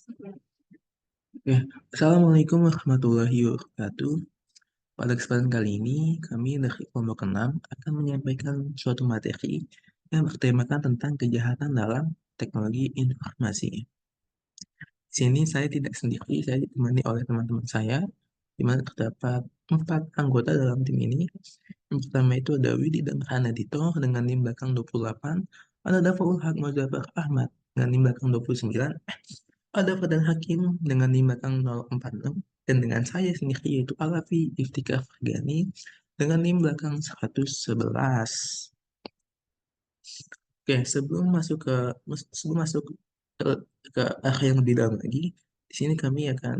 Oke, Assalamualaikum warahmatullahi wabarakatuh. Pada kesempatan kali ini, kami dari kelompok 6 akan menyampaikan suatu materi yang bertemakan tentang kejahatan dalam teknologi informasi. Di sini saya tidak sendiri, saya ditemani oleh teman-teman saya, di mana terdapat 4 anggota dalam tim ini. Yang pertama itu ada Widi dan Hanadito dengan NIM belakang 28, ada Dafaul Haq Muzaffar Ahmad dengan NIM belakang 29, ada Fadlan Hakim dengan NIM belakang 046, dan dengan saya sendiri yaitu Alafi Iftikar Fargani dengan NIM belakang 111. Oke, sebelum masuk ke, ke arah yang lebih dalam lagi, di sini kami akan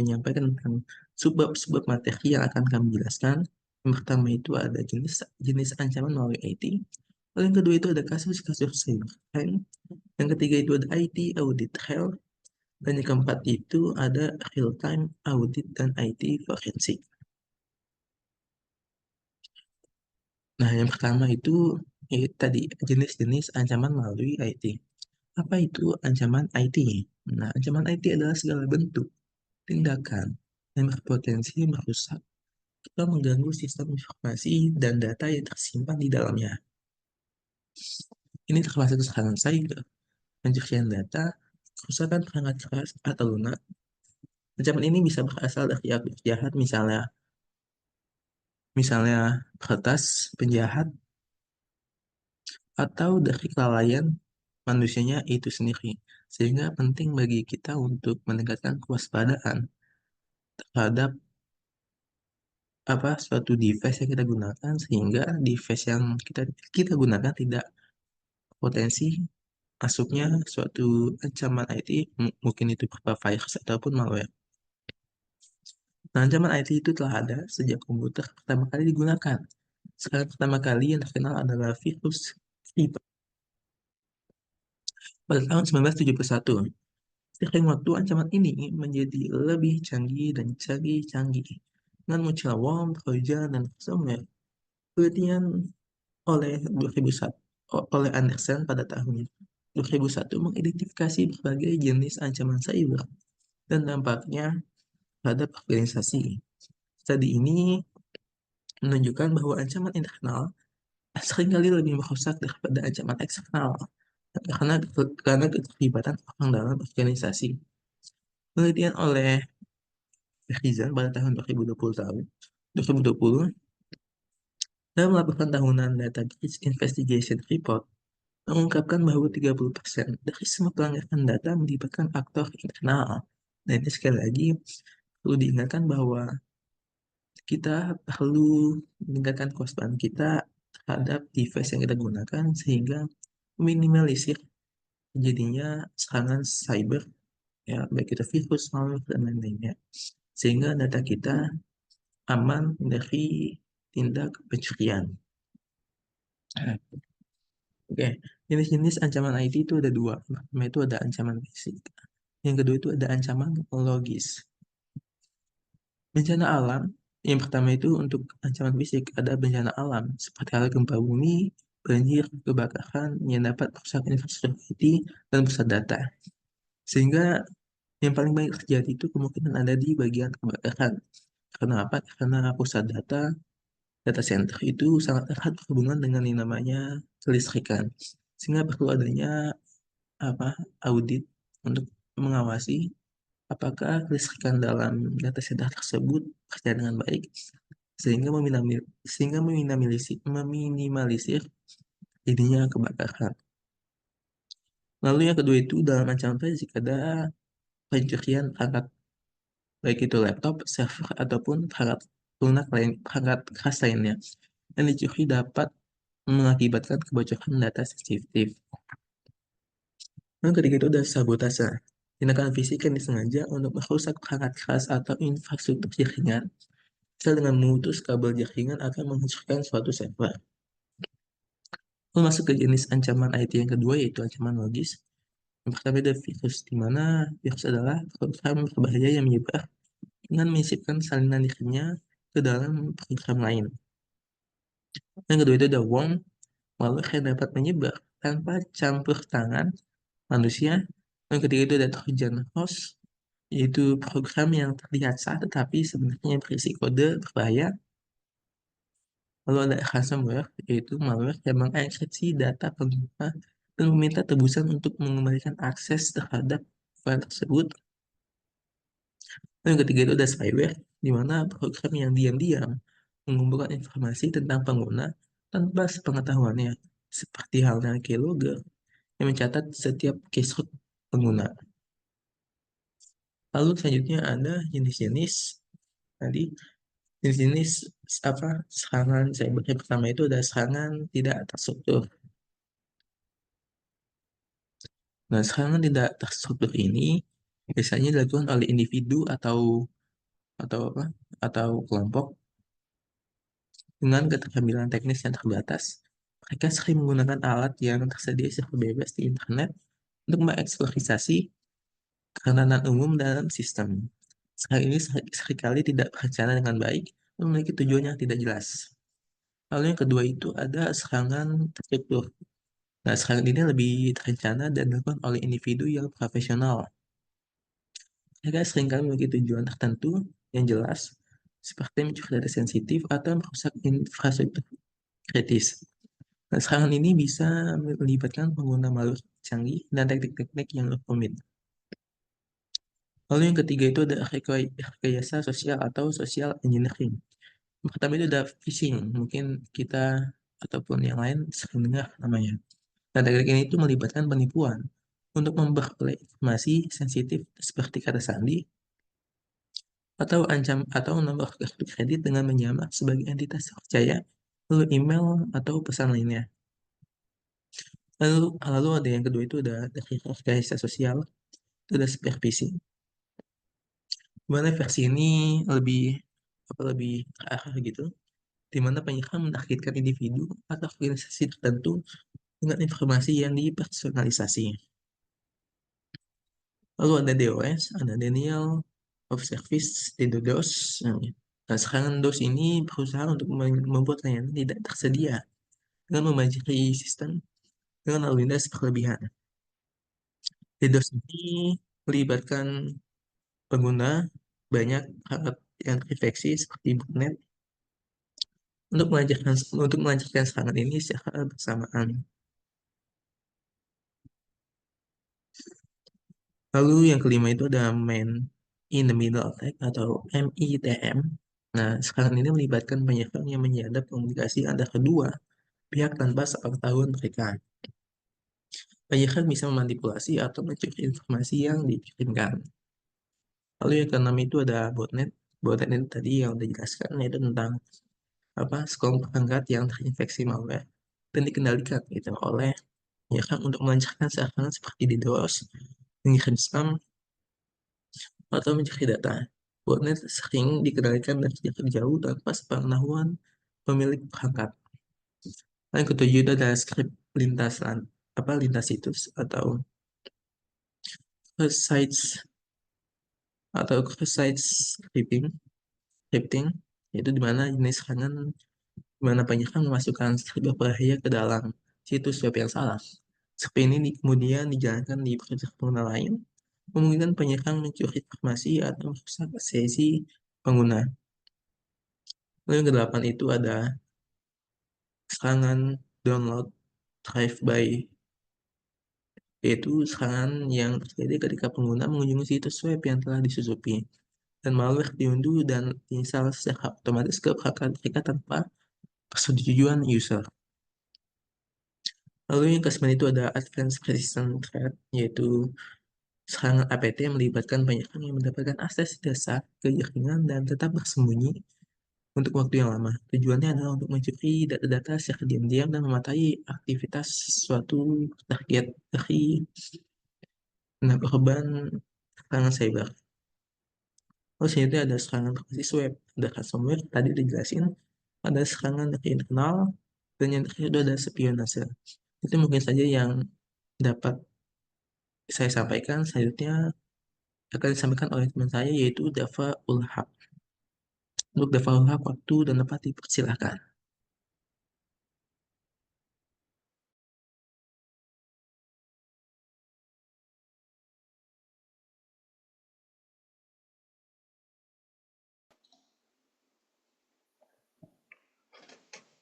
menyampaikan tentang subbab materi yang akan kami jelaskan. Yang pertama itu ada jenis ancaman melalui IT. Lalu yang kedua itu ada kasus-kasus cybercrime. Yang ketiga itu ada IT audit trail. Dan yang keempat itu ada real time audit dan IT forensik. Nah, yang pertama itu tadi jenis-jenis ancaman melalui IT. Apa itu ancaman IT? Nah, ancaman IT adalah segala bentuk tindakan yang berpotensi merusak atau mengganggu sistem informasi dan data yang tersimpan di dalamnya. Ini termasuk serangan cyber, pencurian data, kerusakan perangkat keras atau lunak. Ancaman ini bisa berasal dari aktor jahat, misalnya kertas penjahat, atau dari kelalaian manusianya itu sendiri. Sehingga penting bagi kita untuk meningkatkan kewaspadaan terhadap suatu device yang kita gunakan, sehingga device yang kita gunakan tidak potensi masuknya suatu ancaman IT, mungkin itu berupa virus ataupun malware. Nah, ancaman IT itu telah ada sejak komputer pertama kali digunakan. Sekarang pertama kali yang terkenal adalah virus Creeper pada tahun 1971. Seiring waktu, ancaman ini menjadi lebih canggih dan canggih dengan munculnya worm, trojan, dan ransomware. Penelitian oleh 2001 oleh Anderson pada tahun 2001 mengidentifikasi berbagai jenis ancaman cyber dan dampaknya terhadap organisasi. Studi ini menunjukkan bahwa ancaman internal seringkali lebih merusak daripada ancaman eksternal karena keterlibatan orang dalam organisasi. Penelitian oleh Rizal pada tahun 2020 dalam melakukan tahunan Data Breach Investigation Report mengungkapkan bahwa 30% dari semua pelanggaran data melibatkan aktor internal. Dan ini sekali lagi perlu diingatkan bahwa kita perlu meningkatkan kewaspadaan kita terhadap device yang kita gunakan sehingga meminimalisir terjadinya serangan cyber, ya baik itu virus, malware, dan lain-lainnya, sehingga data kita aman dari tindak pencurian. Oke, jenis-jenis ancaman IT itu ada dua. Yang pertama itu ada ancaman fisik. Yang kedua itu ada ancaman logis. Bencana alam, yang pertama itu untuk ancaman fisik ada bencana alam seperti hal gempa bumi, banjir, kebakaran yang dapat merusak infrastruktur IT dan pusat data. Sehingga yang paling banyak terjadi itu kemungkinan ada di bagian kebakaran. Karena apa? Karena pusat data center itu sangat erat berhubungan dengan yang namanya kelistrikan. Sehingga perlu adanya apa audit untuk mengawasi apakah kelistrikan dalam data center tersebut berjalan dengan baik, sehingga meminimalisir jadinya kebakaran. Lalu yang kedua itu dalam ancaman fisik ada pencurian perangkat, baik itu laptop, server ataupun perangkat keras lainnya. Yang dicuri dapat mengakibatkan kebocoran data sensitif. Yang ketiga itu ada sabotase. Tindakan fisik yang disengaja untuk merusak perangkat keras atau infrastruktur jaringan. Misal dengan memutus kabel jaringan akan menghancurkan suatu server. Lalu masuk ke jenis ancaman IT yang kedua yaitu ancaman logis. Yang pertama ada virus, di mana virus adalah program berbahaya yang menyebar dengan menyisipkan salinan dirinya ke dalam program lain. Yang kedua itu ada worm, malware yang dapat menyebar tanpa campur tangan manusia Yang ketiga itu ada Trojan Horse, yaitu program yang terlihat sah tetapi sebenarnya berisi kode berbahaya. Lalu ada ransomware, yaitu malware yang mengenkripsi data pengguna dan meminta tebusan untuk mengembalikan akses terhadap file tersebut. Lalu yang ketiga itu ada spyware, di mana program yang diam-diam mengumpulkan informasi tentang pengguna tanpa sepengetahuannya, seperti halnya keylogger yang mencatat setiap keystroke pengguna. Lalu selanjutnya ada jenis-jenis tadi jenis-jenis serangan cyber. Yang pertama itu ada serangan tidak terstruktur. Nah, serangan tidak terstruktur ini biasanya dilakukan oleh individu atau apa atau kelompok dengan keterampilan teknis yang terbatas. Mereka sering menggunakan alat yang tersedia secara bebas di internet untuk mengeksploitasi kerentanan umum dalam sistem. Serangan ini seringkali tidak berencana dengan baik dan memiliki tujuan yang tidak jelas. Lalu yang kedua itu ada serangan terstruktur. Nah, serangan ini lebih terencana dan dilakukan oleh individu yang profesional. Mereka seringkali memiliki tujuan tertentu yang jelas, seperti mencuri data sensitif atau merusak infrastruktur kritis. Nah, serangan ini bisa melibatkan pengguna malware canggih dan teknik-teknik yang rumit. Lalu yang ketiga itu ada rekayasa sosial atau social engineering. Yang pertama itu ada phishing, mungkin kita ataupun yang lain sering dengar namanya. Nah, teknik ini itu melibatkan penipuan untuk memperoleh informasi sensitif seperti kata sandi atau nomor kartu kredit dengan menyamar sebagai entitas terpercaya, lalu email atau pesan lainnya. Lalu ada yang kedua itu ada dari rekayasa sosial, itu ada supervisi. Dimana versi ini lebih terarah gitu, di mana penyerang menargetkan individu atau organisasi tertentu dengan informasi yang dipersonalisasi. Lalu ada DOS, ada Denial of Service, DDoS. Nah, serangan DOS ini berusaha untuk membuat layanan tidak tersedia dengan memajari sistem dengan lalu lintas berlebihan. DDoS ini melibatkan pengguna banyak alat yang terinfeksi seperti botnet untuk melancarkan serangan ini secara bersamaan. Lalu yang kelima itu ada man in the middle attack atau MITM. Nah, serangan ini melibatkan penyerang yang menyadap komunikasi antara kedua pihak tanpa sepengetahuan mereka. Penyerang bisa memanipulasi atau mencuri informasi yang dikirimkan. Lalu yang keenam itu ada botnet. Botnet itu tadi yang udah jelaskan, yaitu tentang sekelompok perangkat yang terinfeksi malware dan dikendalikan gitu oleh penyerang untuk melancarkan serangan seperti DDoS, mengirim spam, atau mencari data. Botnet sering dikendalikan dari jarak jauh tanpa sepengetahuan pemilik perangkat. Nah, yang ketujuh itu ada script lintas situs atau cross sites cross sites scripting, yaitu di mana jenis serangan di mana penyerang memasukkan script berbahaya ke dalam situs web yang salah. Script ini kemudian dijalankan di browser pengguna lain, memungkinkan penyerang mencuri informasi atau merusak sesi pengguna. Lalu yang kedelapan itu ada serangan download drive-by, yaitu serangan yang terjadi ketika pengguna mengunjungi situs web yang telah disusupi dan malware diunduh dan diinstal secara otomatis ke perangkat mereka tanpa persetujuan user. Lalu yang kesembilan itu ada Advanced Persistent Threat, yaitu serangan APT yang melibatkan penyerang yang mendapatkan akses dasar ke jaringan dan tetap bersembunyi untuk waktu yang lama. Tujuannya adalah untuk mencuri data-data secara diam-diam dan mematahi aktivitas suatu target dari korban serangan cyber. Lalu selanjutnya ada serangan berbasis web, ada ransomware, tadi dijelasin, ada serangan dari internal, dan yang terakhir itu ada spionase. Itu mungkin saja yang dapat saya sampaikan. Selanjutnya akan disampaikan oleh teman saya, yaitu Dava Ulhaq. Untuk Dava Ulhaq, waktu dan tempat dipersilakan.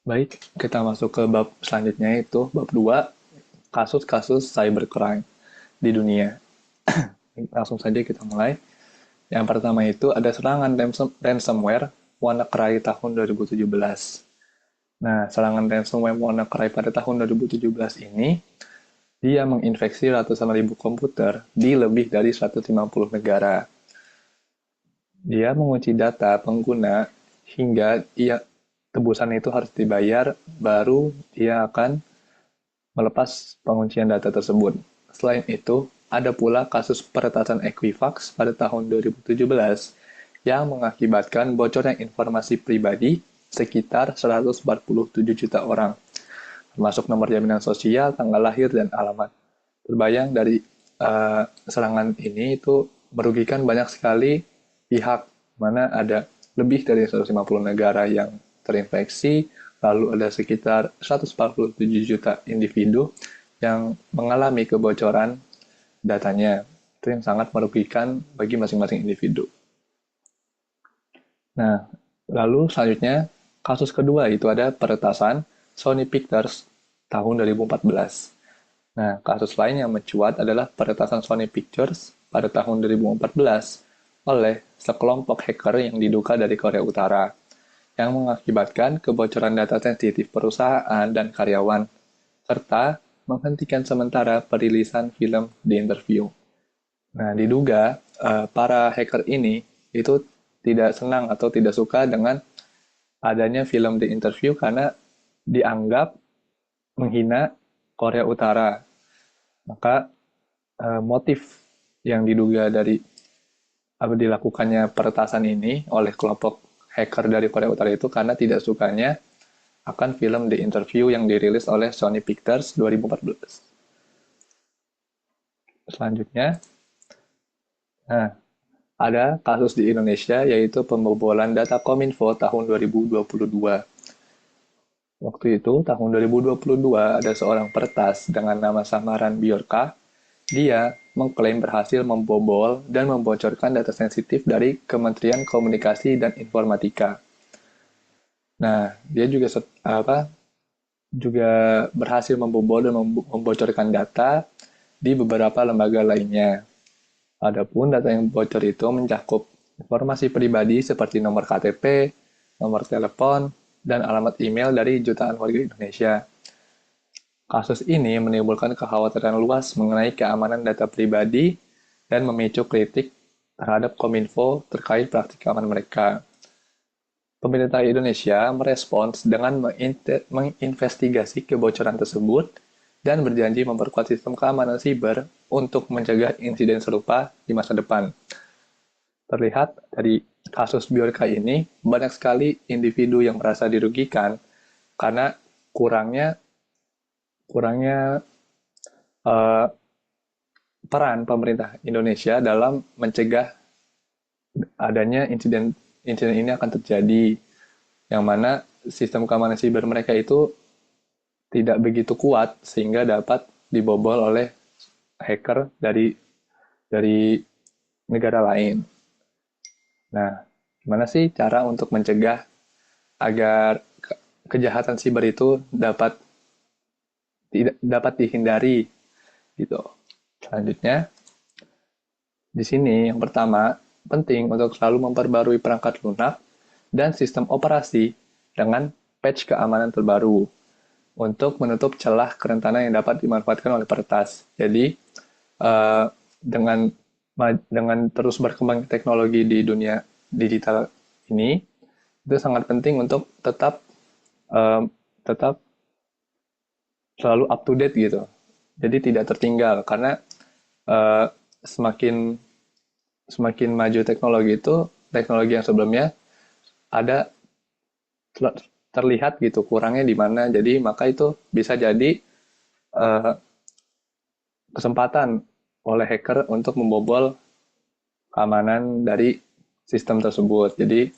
Baik, kita masuk ke bab selanjutnya itu bab 2, kasus-kasus cybercrime di dunia. Langsung saja kita mulai. Yang pertama itu ada serangan ransomware WannaCry tahun 2017. Nah, serangan ransomware WannaCry pada tahun 2017 ini, dia menginfeksi ratusan ribu komputer di lebih dari 150 negara. Dia mengunci data pengguna hingga tebusan itu harus dibayar, baru dia akan melepas penguncian data tersebut. Selain itu, ada pula kasus peretasan Equifax pada tahun 2017 yang mengakibatkan bocornya informasi pribadi sekitar 147 juta orang, termasuk nomor jaminan sosial, tanggal lahir, dan alamat. Terbayang dari serangan ini itu merugikan banyak sekali pihak, mana ada lebih dari 150 negara yang terinfeksi, lalu ada sekitar 147 juta individu yang mengalami kebocoran datanya. Itu yang sangat merugikan bagi masing-masing individu. Nah, lalu selanjutnya kasus kedua itu ada peretasan Sony Pictures tahun 2014. Nah, kasus lain yang mencuat adalah peretasan Sony Pictures pada tahun 2014 oleh sekelompok hacker yang diduga dari Korea Utara, yang mengakibatkan kebocoran data sensitif perusahaan dan karyawan, serta menghentikan sementara perilisan film di interview. Nah, diduga para hacker ini itu tidak senang atau tidak suka dengan adanya film di interview karena dianggap menghina Korea Utara. Maka motif yang diduga dari dilakukannya peretasan ini oleh kelompok hacker dari Korea Utara itu karena tidak sukanya akan film The Interview yang dirilis oleh Sony Pictures 2014. Selanjutnya, nah, ada kasus di Indonesia yaitu pembobolan data Kominfo tahun 2022. Waktu itu, tahun 2022, ada seorang peretas dengan nama samaran Biorka. Dia mengklaim berhasil membobol dan membocorkan data sensitif dari Kementerian Komunikasi dan Informatika. Nah, dia juga juga berhasil membobol dan membocorkan data di beberapa lembaga lainnya. Adapun data yang bocor itu mencakup informasi pribadi seperti nomor KTP, nomor telepon, dan alamat email dari jutaan warga Indonesia. Kasus ini menimbulkan kekhawatiran luas mengenai keamanan data pribadi dan memicu kritik terhadap Kominfo terkait praktik keamanan mereka. Pemerintah Indonesia merespons dengan menginvestigasi kebocoran tersebut dan berjanji memperkuat sistem keamanan siber untuk mencegah insiden serupa di masa depan. Terlihat dari kasus Biorka ini, banyak sekali individu yang merasa dirugikan karena kurangnya kurangnya uh, peran pemerintah Indonesia dalam mencegah adanya insiden insiden ini akan terjadi, yang mana sistem keamanan siber mereka itu tidak begitu kuat sehingga dapat dibobol oleh hacker dari negara lain. Nah, gimana sih cara untuk mencegah agar kejahatan siber itu dapat tidak dapat dihindari gitu. Selanjutnya, di sini yang pertama, penting untuk selalu memperbarui perangkat lunak dan sistem operasi dengan patch keamanan terbaru untuk menutup celah kerentanan yang dapat dimanfaatkan oleh peretas. Jadi, eh, dengan terus berkembang teknologi di dunia digital ini, itu sangat penting untuk eh, tetap selalu up to date gitu. Jadi tidak tertinggal karena eh, semakin semakin maju teknologi itu, teknologi yang sebelumnya ada terlihat gitu kurangnya di mana. Jadi maka itu bisa jadi eh, kesempatan oleh hacker untuk membobol keamanan dari sistem tersebut. Jadi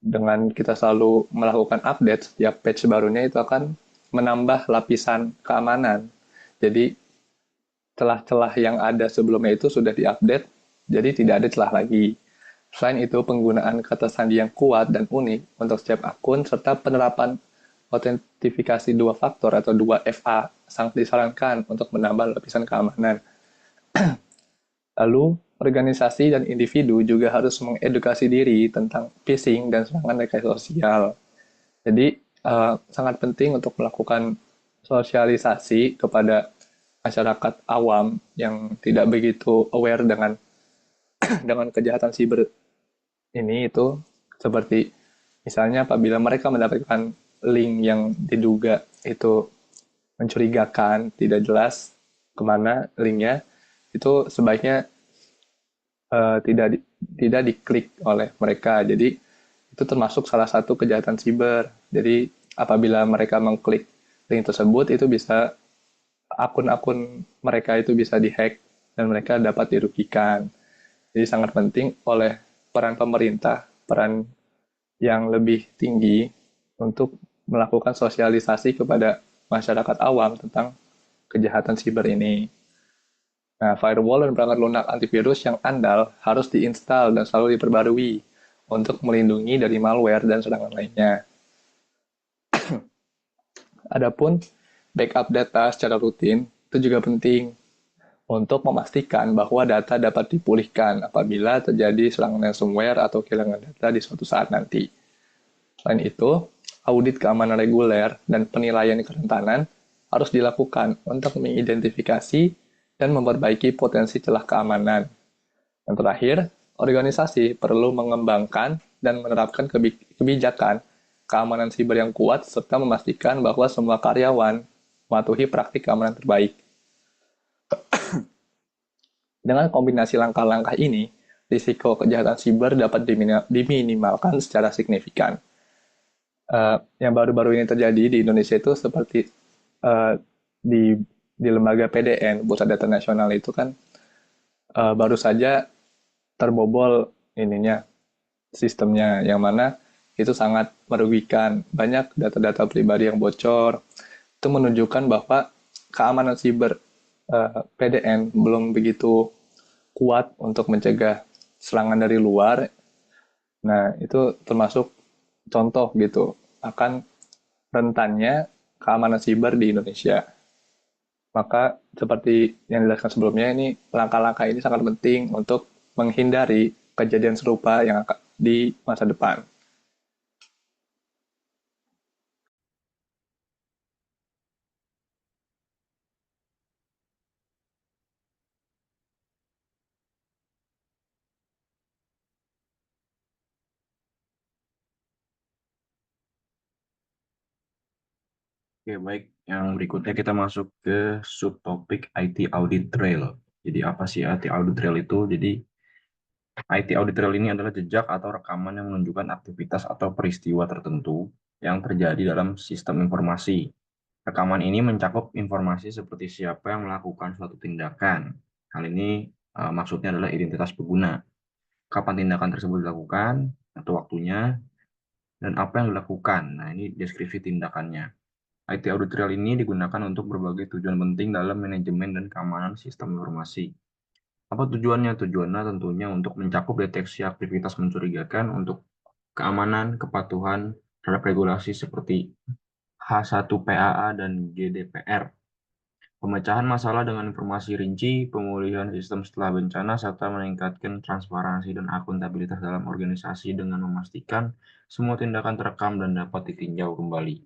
dengan kita selalu melakukan update setiap patch barunya itu akan menambah lapisan keamanan. Jadi celah-celah yang ada sebelumnya itu sudah diupdate, jadi tidak ada celah lagi. Selain itu, penggunaan kata sandi yang kuat dan unik untuk setiap akun, serta penerapan Autentifikasi dua faktor atau 2FA sangat disarankan untuk menambah lapisan keamanan. Lalu, organisasi dan individu juga harus mengedukasi diri tentang phishing dan serangan rekayasa sosial. Jadi, sangat penting untuk melakukan sosialisasi kepada masyarakat awam yang tidak begitu aware dengan dengan kejahatan siber ini itu seperti misalnya apabila mereka mendapatkan link yang diduga itu mencurigakan, tidak jelas kemana linknya, itu sebaiknya tidak diklik oleh mereka. Jadi itu termasuk salah satu kejahatan siber. Jadi apabila mereka mengklik link tersebut, itu bisa akun-akun mereka itu bisa dihack dan mereka dapat dirugikan. Jadi sangat penting oleh peran pemerintah, peran yang lebih tinggi untuk melakukan sosialisasi kepada masyarakat awam tentang kejahatan siber ini. Nah, firewall dan perangkat lunak antivirus yang andal harus diinstal dan selalu diperbarui untuk melindungi dari malware dan serangan lainnya. Adapun backup data secara rutin itu juga penting untuk memastikan bahwa data dapat dipulihkan apabila terjadi serangan ransomware atau kehilangan data di suatu saat nanti. Selain itu, audit keamanan reguler dan penilaian kerentanan harus dilakukan untuk mengidentifikasi dan memperbaiki potensi celah keamanan. Yang terakhir, organisasi perlu mengembangkan dan menerapkan kebijakan keamanan siber yang kuat serta memastikan bahwa semua karyawan mematuhi praktik keamanan terbaik. Dengan kombinasi langkah-langkah ini, risiko kejahatan siber dapat diminimalkan secara signifikan. Yang baru-baru ini terjadi di Indonesia itu seperti uh, di lembaga PDN, Pusat Data Nasional itu kan baru saja terbobol ininya sistemnya, yang mana itu sangat merugikan. Banyak data-data pribadi yang bocor. Itu menunjukkan bahwa keamanan siber PDN belum begitu kuat untuk mencegah serangan dari luar. Nah, itu termasuk contoh gitu akan rentannya keamanan siber di Indonesia. Maka seperti yang dijelaskan sebelumnya, ini langkah-langkah ini sangat penting untuk menghindari kejadian serupa yang akan di masa depan. Oke, baik. Yang berikutnya kita masuk ke subtopik IT Audit Trail. Jadi apa sih IT Audit Trail itu? Jadi IT Audit Trail ini adalah jejak atau rekaman yang menunjukkan aktivitas atau peristiwa tertentu yang terjadi dalam sistem informasi. Rekaman ini mencakup informasi seperti siapa yang melakukan suatu tindakan. Hal ini maksudnya adalah identitas pengguna, kapan tindakan tersebut dilakukan, atau waktunya, dan apa yang dilakukan. Nah, ini deskripsi tindakannya. IT Audit Trail ini digunakan untuk berbagai tujuan penting dalam manajemen dan keamanan sistem informasi. Apa tujuannya? Tujuannya tentunya untuk mencakup deteksi aktivitas mencurigakan untuk keamanan, kepatuhan terhadap regulasi seperti H1PAA dan GDPR, pemecahan masalah dengan informasi rinci, pemulihan sistem setelah bencana, serta meningkatkan transparansi dan akuntabilitas dalam organisasi dengan memastikan semua tindakan terekam dan dapat ditinjau kembali.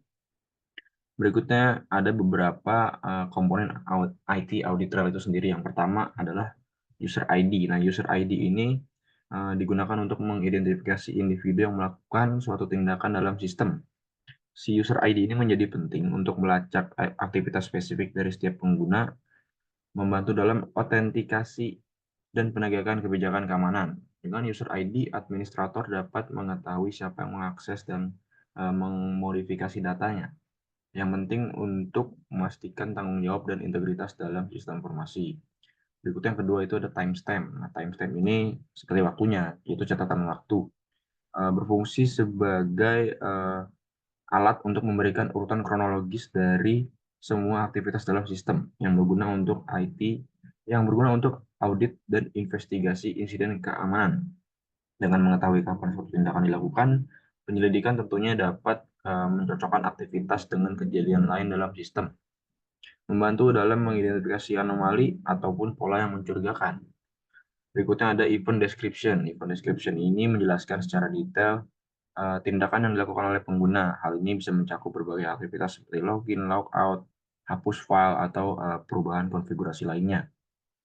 Berikutnya ada beberapa komponen IT Audit Trail itu sendiri. Yang pertama adalah user ID. Nah, user ID ini digunakan untuk mengidentifikasi individu yang melakukan suatu tindakan dalam sistem. Si user ID ini menjadi penting untuk melacak aktivitas spesifik dari setiap pengguna, membantu dalam autentikasi dan penegakan kebijakan keamanan. Dengan user ID, administrator dapat mengetahui siapa yang mengakses dan memodifikasi datanya. Yang penting untuk memastikan tanggung jawab dan integritas dalam sistem informasi. Berikut yang kedua itu ada timestamp. Nah, timestamp ini sekali waktunya, yaitu catatan waktu. Berfungsi sebagai alat untuk memberikan urutan kronologis dari semua aktivitas dalam sistem yang berguna untuk IT, yang berguna untuk audit dan investigasi insiden keamanan. Dengan mengetahui kapan suatu tindakan dilakukan, Penyelidikan tentunya dapat mencocokkan aktivitas dengan kejadian lain dalam sistem, membantu dalam mengidentifikasi anomali ataupun pola yang mencurigakan. Berikutnya ada event description. Event description ini menjelaskan secara detail tindakan yang dilakukan oleh pengguna. Hal ini bisa mencakup berbagai aktivitas seperti login, logout, hapus file, atau perubahan konfigurasi lainnya.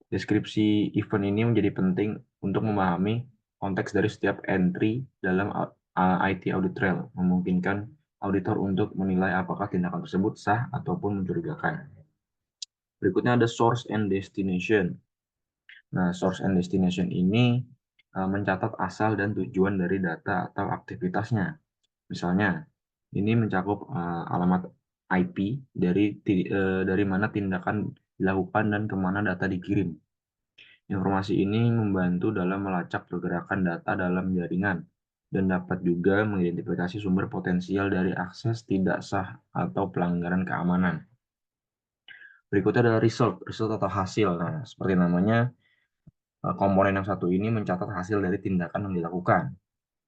Deskripsi event ini menjadi penting untuk memahami konteks dari setiap entry dalam IT audit trail, memungkinkan auditor untuk menilai apakah tindakan tersebut sah ataupun mencurigakan. Berikutnya ada source and destination. Nah, source and destination ini mencatat asal dan tujuan dari data atau aktivitasnya. Misalnya, ini mencakup alamat IP dari mana tindakan dilakukan dan kemana data dikirim. Informasi ini membantu dalam melacak pergerakan data dalam jaringan dan dapat juga mengidentifikasi sumber potensial dari akses tidak sah atau pelanggaran keamanan. Berikutnya adalah result atau hasil. Nah, seperti namanya, komponen yang satu ini mencatat hasil dari tindakan yang dilakukan,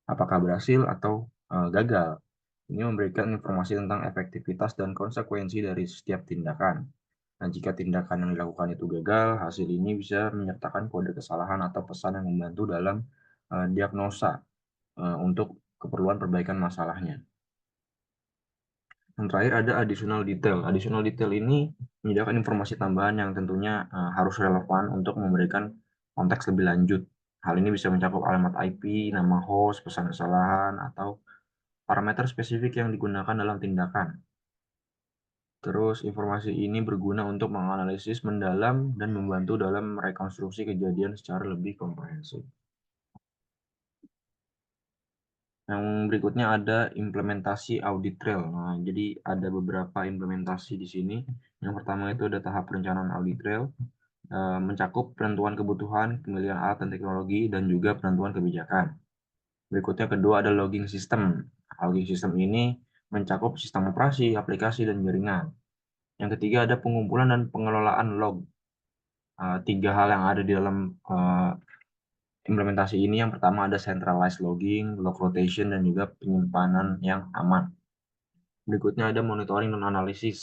apakah berhasil atau gagal. Ini memberikan informasi tentang efektivitas dan konsekuensi dari setiap tindakan. Nah, jika tindakan yang dilakukan itu gagal, hasil ini bisa menyertakan kode kesalahan atau pesan yang membantu dalam diagnosa untuk keperluan perbaikan masalahnya. Yang terakhir ada additional detail. Additional detail ini menyediakan informasi tambahan yang tentunya harus relevan untuk memberikan konteks lebih lanjut. Hal ini bisa mencakup alamat IP, nama host, pesan kesalahan, atau parameter spesifik yang digunakan dalam tindakan. Terus informasi ini berguna untuk menganalisis mendalam dan membantu dalam merekonstruksi kejadian secara lebih komprehensif. Yang berikutnya ada implementasi audit trail. Nah, jadi ada beberapa implementasi di sini. Yang pertama itu ada tahap perencanaan audit trail, mencakup penentuan kebutuhan, pemilihan alat dan teknologi, dan juga penentuan kebijakan. Berikutnya kedua ada logging system. Logging system ini mencakup sistem operasi, aplikasi, dan jaringan. Yang ketiga ada pengumpulan dan pengelolaan log. Tiga hal yang ada di dalam implementasi ini. Yang pertama ada centralized logging, log rotation, dan juga penyimpanan yang aman. Berikutnya ada monitoring dan analisis.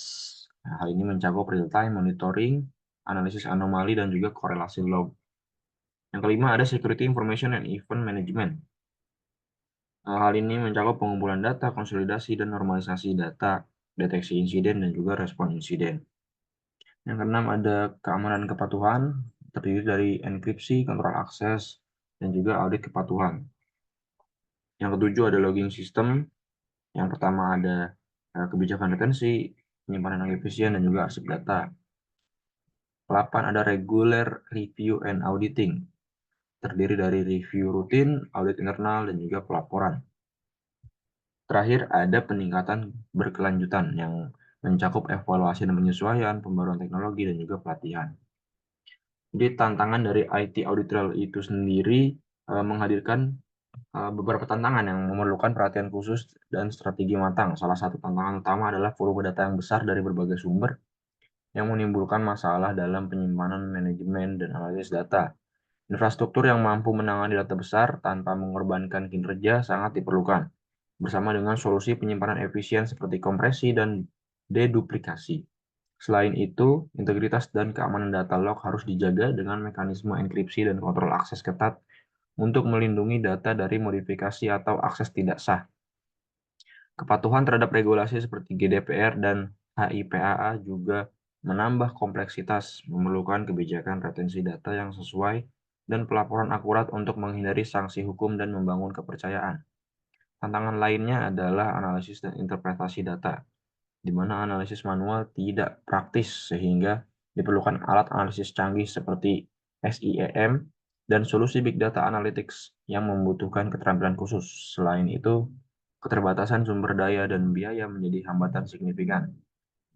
Nah, hal ini mencakup real-time monitoring, analisis anomali, dan juga korelasi log. Yang kelima ada security information and event management. Hal ini mencakup pengumpulan data, konsolidasi, dan normalisasi data, deteksi insiden, dan juga respon insiden. Yang keenam ada keamanan kepatuhan, terdiri dari enkripsi, kontrol akses, dan juga audit kepatuhan. Yang ketujuh ada logging system. Yang pertama ada kebijakan retensi, penyimpanan yang efisien, dan juga arsip data. 8 ada regular review and auditing, terdiri dari review rutin, audit internal, dan juga pelaporan. Terakhir ada peningkatan berkelanjutan yang mencakup evaluasi dan penyesuaian, pembaruan teknologi, dan juga pelatihan. Jadi tantangan dari IT Audit Trail itu sendiri menghadirkan beberapa tantangan yang memerlukan perhatian khusus dan strategi matang. Salah satu tantangan utama adalah volume data yang besar dari berbagai sumber yang menimbulkan masalah dalam penyimpanan, manajemen, dan analisis data. Infrastruktur yang mampu menangani data besar tanpa mengorbankan kinerja sangat diperlukan, bersama dengan solusi penyimpanan efisien seperti kompresi dan deduplikasi. Selain itu, integritas dan keamanan data log harus dijaga dengan mekanisme enkripsi dan kontrol akses ketat untuk melindungi data dari modifikasi atau akses tidak sah. Kepatuhan terhadap regulasi seperti GDPR dan HIPAA juga menambah kompleksitas, memerlukan kebijakan retensi data yang sesuai dan pelaporan akurat untuk menghindari sanksi hukum dan membangun kepercayaan. Tantangan lainnya adalah analisis dan interpretasi data, di mana analisis manual tidak praktis sehingga diperlukan alat analisis canggih seperti SIEM dan solusi Big Data Analytics yang membutuhkan keterampilan khusus. Selain itu, keterbatasan sumber daya dan biaya menjadi hambatan signifikan,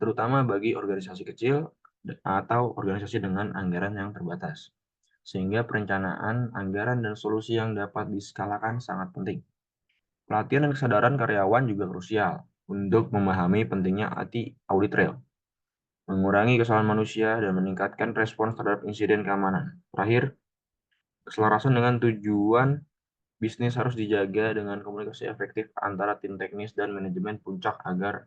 terutama bagi organisasi kecil atau organisasi dengan anggaran yang terbatas. Sehingga perencanaan, anggaran, dan solusi yang dapat diskalakan sangat penting. Pelatihan dan kesadaran karyawan juga krusial untuk memahami pentingnya IT Audit Trail, mengurangi kesalahan manusia, dan meningkatkan respons terhadap insiden keamanan. Terakhir, keselarasan dengan tujuan Bisnis harus dijaga dengan komunikasi efektif antara tim teknis dan manajemen puncak agar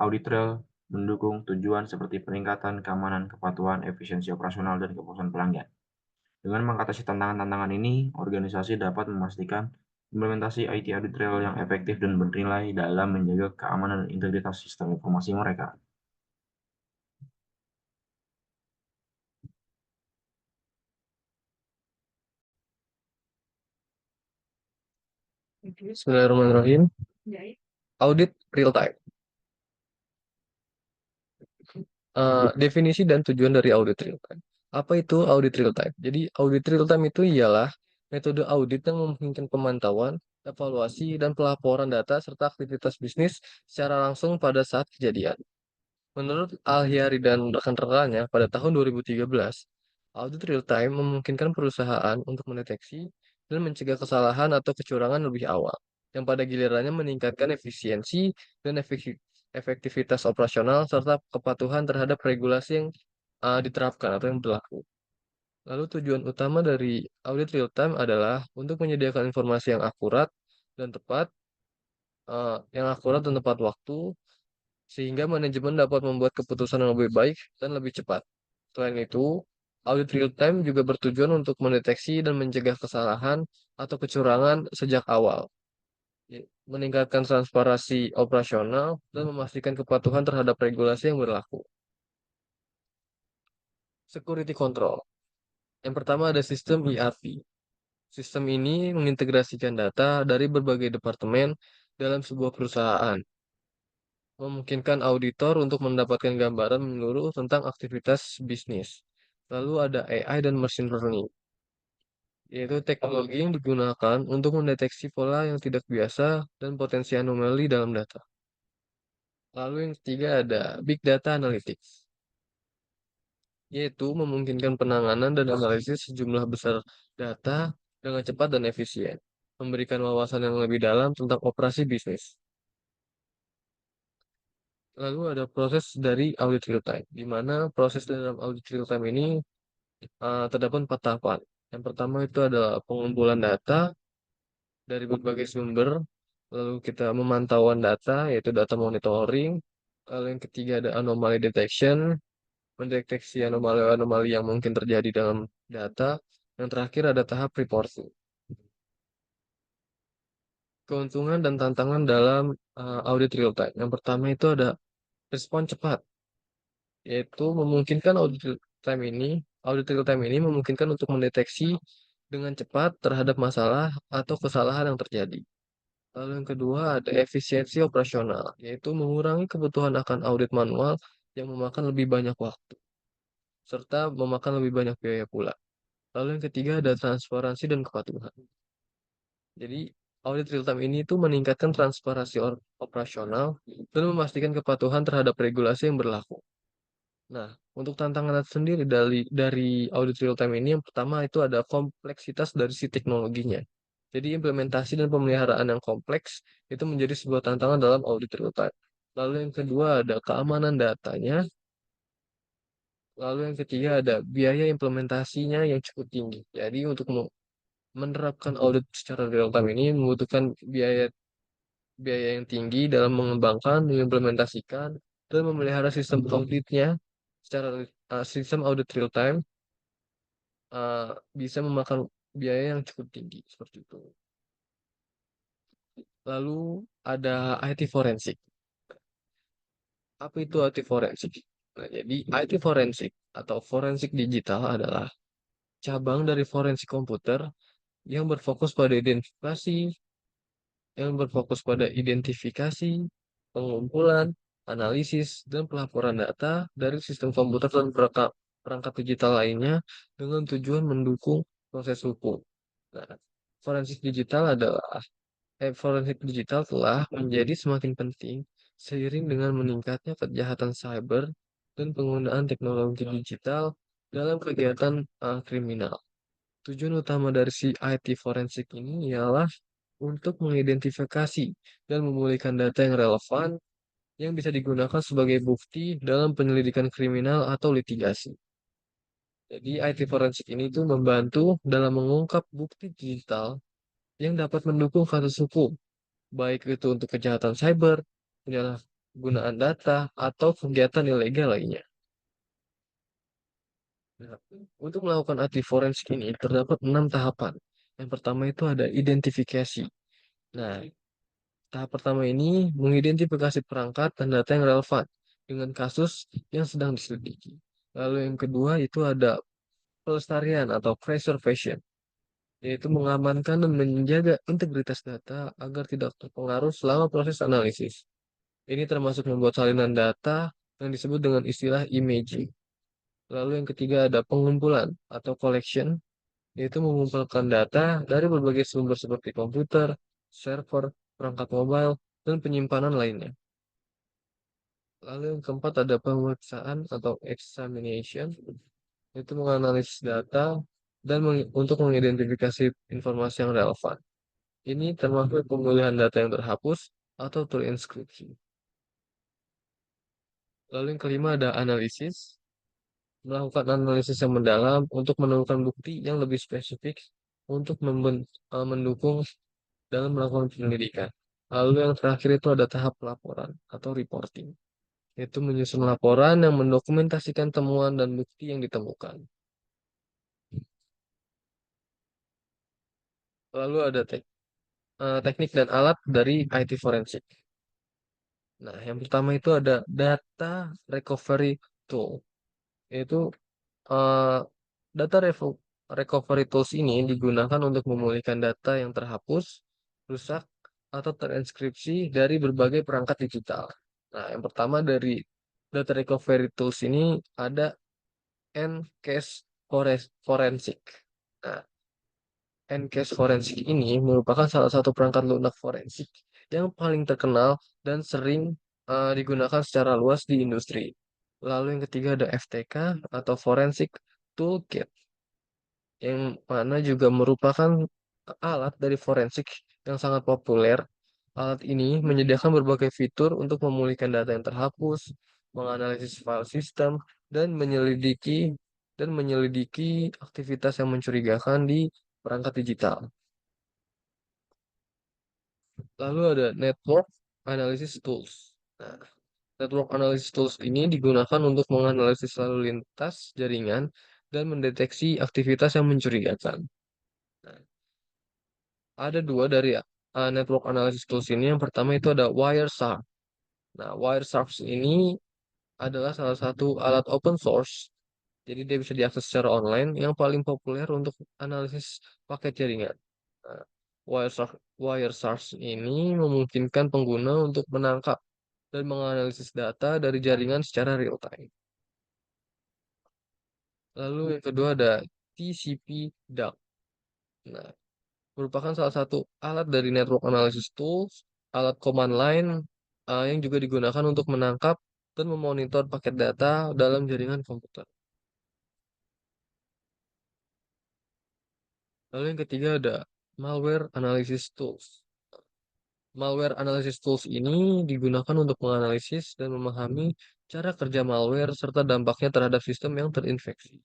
audit trail mendukung tujuan seperti peningkatan keamanan, kepatuhan, efisiensi operasional, dan kepuasan pelanggan. Dengan mengatasi tantangan-tantangan ini, organisasi dapat memastikan implementasi IT audit trail yang efektif dan bernilai dalam menjaga keamanan dan integritas sistem informasi mereka. Bismillahirrahmanirrahim. Audit real time. Definisi dan tujuan dari audit real time. Apa itu audit real time? Jadi audit real time itu ialah metode audit yang memungkinkan pemantauan, evaluasi, dan pelaporan data serta aktivitas bisnis secara langsung pada saat kejadian. Menurut Al-Hyari dan rekan-rekannya pada tahun 2013, audit real time memungkinkan perusahaan untuk mendeteksi dan mencegah kesalahan atau kecurangan lebih awal, yang pada gilirannya meningkatkan efisiensi dan efektivitas operasional serta kepatuhan terhadap regulasi yang diterapkan atau yang berlaku. Lalu tujuan utama dari audit real time adalah untuk menyediakan informasi yang akurat dan tepat, dan tepat waktu, sehingga manajemen dapat membuat keputusan yang lebih baik dan lebih cepat. Selain itu, audit real time juga bertujuan untuk mendeteksi dan mencegah kesalahan atau kecurangan sejak awal, meningkatkan transparansi operasional, dan memastikan kepatuhan terhadap regulasi yang berlaku. Security control. Yang pertama ada sistem ERP. Sistem ini mengintegrasikan data dari berbagai departemen dalam sebuah perusahaan, memungkinkan auditor untuk mendapatkan gambaran menyeluruh tentang aktivitas bisnis. Lalu ada AI dan machine learning, yaitu teknologi yang digunakan untuk mendeteksi pola yang tidak biasa dan potensi anomali dalam data. Lalu yang ketiga ada big data analytics, yaitu memungkinkan penanganan dan analisis sejumlah besar data dengan cepat dan efisien, memberikan wawasan yang lebih dalam tentang operasi bisnis. Lalu ada proses dari audit real time, di mana proses dalam audit real time ini terdapat 4 tahapan. Yang pertama itu adalah pengumpulan data dari berbagai sumber, lalu kita memantauan data, yaitu data monitoring, lalu yang ketiga ada anomaly detection, mendeteksi anomali-anomali yang mungkin terjadi dalam data, yang terakhir ada tahap reporting. Keuntungan dan tantangan dalam audit real time. Yang pertama itu ada respon cepat, yaitu memungkinkan audit real time ini memungkinkan untuk mendeteksi dengan cepat terhadap masalah atau kesalahan yang terjadi. Lalu yang kedua ada efisiensi operasional, yaitu mengurangi kebutuhan akan audit manual yang memakan lebih banyak waktu, serta memakan lebih banyak biaya pula. Lalu yang ketiga ada transparansi dan kepatuhan. Jadi audit real time ini itu meningkatkan transparansi operasional dan memastikan kepatuhan terhadap regulasi yang berlaku. Nah, untuk tantangan sendiri dari audit real time ini, yang pertama itu ada kompleksitas dari si teknologinya. Jadi implementasi dan pemeliharaan yang kompleks itu menjadi sebuah tantangan dalam audit real time. Lalu yang kedua ada keamanan datanya. Lalu yang ketiga ada biaya implementasinya yang cukup tinggi. Jadi untuk menerapkan audit secara real time ini membutuhkan biaya biaya yang tinggi dalam mengembangkan, mengimplementasikan, dan memelihara sistem komplitnya secara sistem audit real time uh, bisa memakan biaya yang cukup tinggi seperti itu. Lalu ada IT forensik. Apa itu IT forensik? Nah, jadi IT forensik atau forensik digital adalah cabang dari forensik komputer yang berfokus pada identifikasi, pengumpulan, analisis, dan pelaporan data dari sistem komputer dan perangkat digital lainnya dengan tujuan mendukung proses hukum. Nah, forensik digital adalah forensik digital telah menjadi semakin penting seiring dengan meningkatnya kejahatan cyber dan penggunaan teknologi digital dalam kegiatan kriminal. Tujuan utama dari si IT forensik ini ialah untuk mengidentifikasi dan memulihkan data yang relevan yang bisa digunakan sebagai bukti dalam penyelidikan kriminal atau litigasi. Jadi IT forensik ini tuh membantu dalam mengungkap bukti digital yang dapat mendukung kasus hukum, baik itu untuk kejahatan cyber, penyalahgunaan data, atau kegiatan ilegal lainnya. Nah, untuk melakukan IT forensik ini terdapat 6 tahapan. Yang pertama itu ada identifikasi. Nah, tahap pertama ini mengidentifikasi perangkat dan data yang relevan dengan kasus yang sedang diselidiki. Lalu yang kedua itu ada pelestarian atau preservation, yaitu mengamankan dan menjaga integritas data agar tidak terpengaruh selama proses analisis. Ini termasuk membuat salinan data yang disebut dengan istilah imaging. Lalu yang ketiga ada pengumpulan atau collection, yaitu mengumpulkan data dari berbagai sumber seperti komputer, server, perangkat mobile, dan penyimpanan lainnya. Lalu yang keempat ada pemeriksaan atau examination, yaitu menganalisis data dan untuk mengidentifikasi informasi yang relevan. Ini termasuk pemulihan data yang terhapus atau terinskripsi. Lalu yang kelima ada analisis, melakukan analisis yang mendalam untuk menemukan bukti yang lebih spesifik untuk mendukung dalam melakukan penyelidikan. Lalu yang terakhir itu ada tahap laporan atau reporting, yaitu menyusun laporan yang mendokumentasikan temuan dan bukti yang ditemukan. Lalu ada teknik dan alat dari IT forensik. Nah, yang pertama itu ada data recovery tool, yaitu eh, data recovery tools ini digunakan untuk memulihkan data yang terhapus, rusak, atau terinskripsi dari berbagai perangkat digital. Nah, yang pertama dari data recovery tools ini ada Ncase Forensic. Nah, Ncase Forensik ini merupakan salah satu perangkat lunak forensik yang paling terkenal dan sering digunakan secara luas di industri. Lalu yang ketiga ada FTK atau Forensic Toolkit, yang mana juga merupakan alat dari forensik yang sangat populer. Alat ini menyediakan berbagai fitur untuk memulihkan data yang terhapus, menganalisis file sistem, dan menyelidiki aktivitas yang mencurigakan di perangkat digital. Lalu ada Network Analysis Tools. Nah, Network Analysis Tools ini digunakan untuk menganalisis lalu lintas jaringan dan mendeteksi aktivitas yang mencurigakan. Nah, ada dua dari Network Analysis Tools ini. Yang pertama itu ada Wireshark. Nah, Wireshark ini adalah salah satu alat open source. Jadi dia bisa diakses secara online yang paling populer untuk analisis paket jaringan. Nah, Wireshark ini memungkinkan pengguna untuk menangkap dan menganalisis data dari jaringan secara real time. Lalu yang kedua ada TCP/DAC. Nah, merupakan salah satu alat dari Network Analysis Tools, alat command line yang juga digunakan untuk menangkap dan memonitor paket data dalam jaringan komputer. Lalu yang ketiga ada Malware Analysis Tools. Malware Analysis Tools ini digunakan untuk menganalisis dan memahami cara kerja malware serta dampaknya terhadap sistem yang terinfeksi.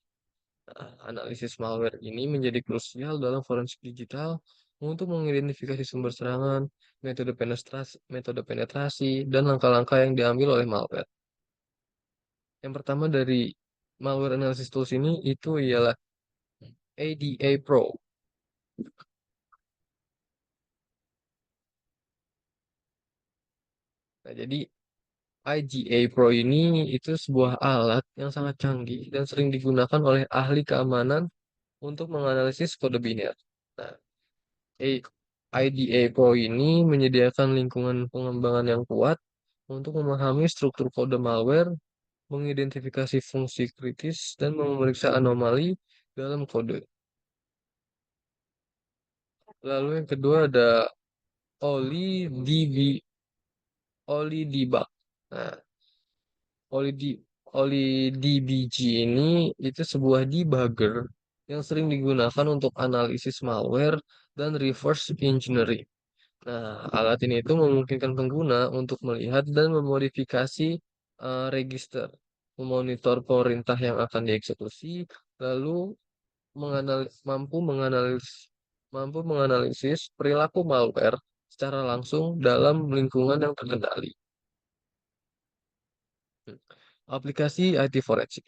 Nah, analisis malware ini menjadi krusial dalam forensik digital untuk mengidentifikasi sumber serangan, metode penetrasi, dan langkah-langkah yang diambil oleh malware. Yang pertama dari malware analysis tools ini itu ialah ADA Pro. Nah, jadi IGA Pro ini itu sebuah alat yang sangat canggih dan sering digunakan oleh ahli keamanan untuk menganalisis kode biner. Nah, IDA Pro ini menyediakan lingkungan pengembangan yang kuat untuk memahami struktur kode malware, mengidentifikasi fungsi kritis, dan memeriksa anomali dalam kode. Lalu yang kedua ada OliDB, OliDbug. Nah, OliD, OliDBG ini itu sebuah debugger yang sering digunakan untuk analisis malware dan reverse engineering. Nah, alat ini itu memungkinkan pengguna untuk melihat dan memodifikasi register, memonitor perintah yang akan dieksekusi, lalu mampu menganalisis mampu menganalisis perilaku malware secara langsung dalam lingkungan yang terkendali. Aplikasi IT forensik.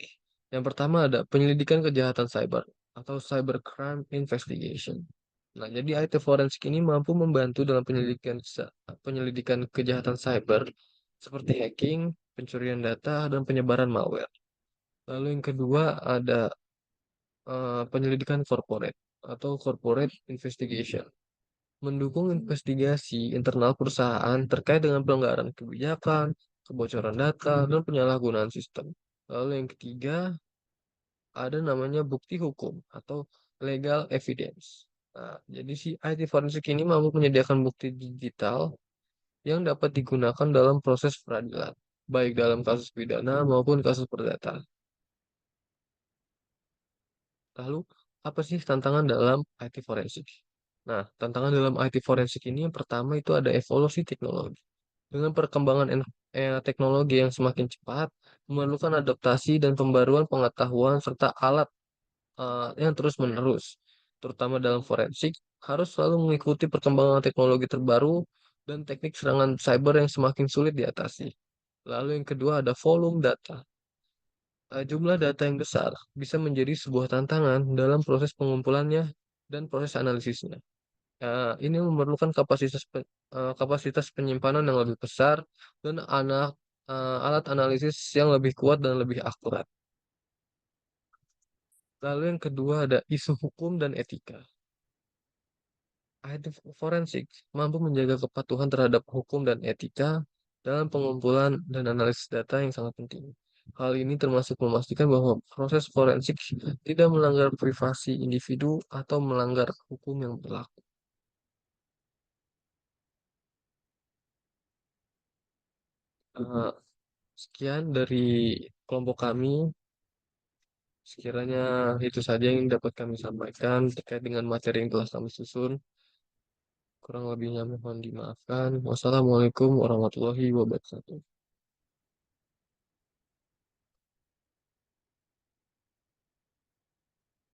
Yang pertama ada penyelidikan kejahatan cyber atau cybercrime investigation. Nah, jadi IT forensik ini mampu membantu dalam penyelidikan kejahatan cyber seperti hacking, pencurian data, dan penyebaran malware. Lalu yang kedua ada penyelidikan corporate atau corporate investigation. Mendukung investigasi internal perusahaan terkait dengan pelanggaran kebijakan, kebocoran data, dan penyalahgunaan sistem. Lalu yang ketiga, ada namanya bukti hukum atau legal evidence. Nah, jadi si IT forensik ini mampu menyediakan bukti digital yang dapat digunakan dalam proses peradilan, baik dalam kasus pidana maupun kasus perdata. Lalu, apa sih tantangan dalam IT forensik? Nah, tantangan dalam IT forensik ini yang pertama itu ada evolusi teknologi. Dengan perkembangan teknologi yang semakin cepat, memerlukan adaptasi dan pembaruan pengetahuan serta alat yang terus-menerus, terutama dalam forensik, harus selalu mengikuti perkembangan teknologi terbaru dan teknik serangan cyber yang semakin sulit diatasi. Lalu yang kedua ada volume data. Jumlah data yang besar bisa menjadi sebuah tantangan dalam proses pengumpulannya dan proses analisisnya. Ini memerlukan kapasitas penyimpanan yang lebih besar dan alat analisis yang lebih kuat dan lebih akurat. Lalu yang kedua ada isu hukum dan etika. IT forensik mampu menjaga kepatuhan terhadap hukum dan etika dalam pengumpulan dan analisis data yang sangat penting. Hal ini termasuk memastikan bahwa proses forensik tidak melanggar privasi individu atau melanggar hukum yang berlaku. Eh, Sekian dari kelompok kami. Sekiranya itu saja yang dapat kami sampaikan terkait dengan materi yang telah kami susun. Kurang lebihnya mohon dimaafkan. Wassalamualaikum warahmatullahi wabarakatuh.